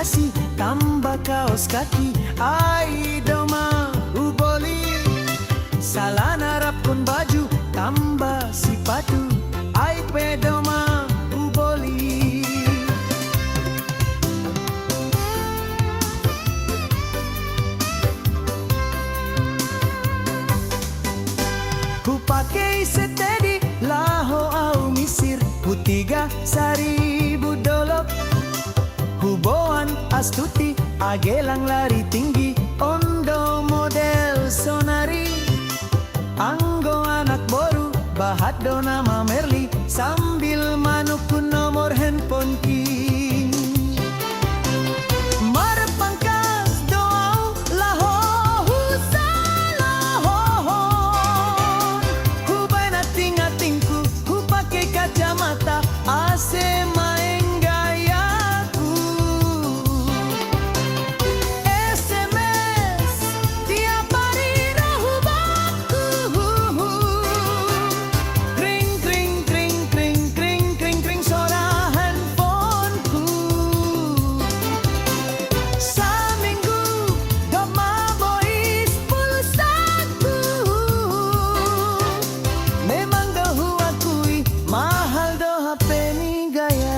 nasi tambah kaos kaki ai doma uboli. Salana rapkon baju tambah sepatu ai pedoma uboli. Ku pakai setedi laho au misir putiga seribu dolok. Huboan astuti agelang lari tinggi ondo model sonari. Anggo anak boru bahat do nama Merli sambil manukun nomor handphone king. Marpangkas doau laho husalahohon. Hubay nating-atingku ku pakai kacamata AC maeng gayaku. SMS tiap hari rahubaku. Kring kring kring kring kring kring kring suara handphoneku. Saminggu gama boys pulsaku. Memang dohu akui mahal do HP ni gaya.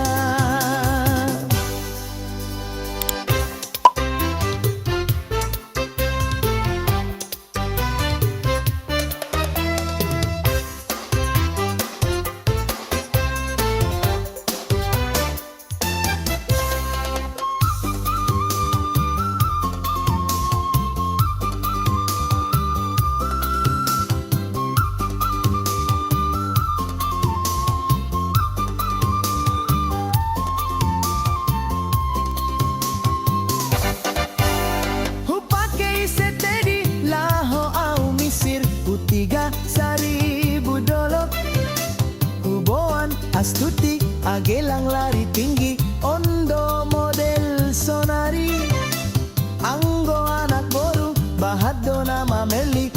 Hupakai setedi laho au misir putiga seribu dolok. Huboan astuti agelang lari tinggi ondo model sonari. Anggo anak boru bahat do nama Merli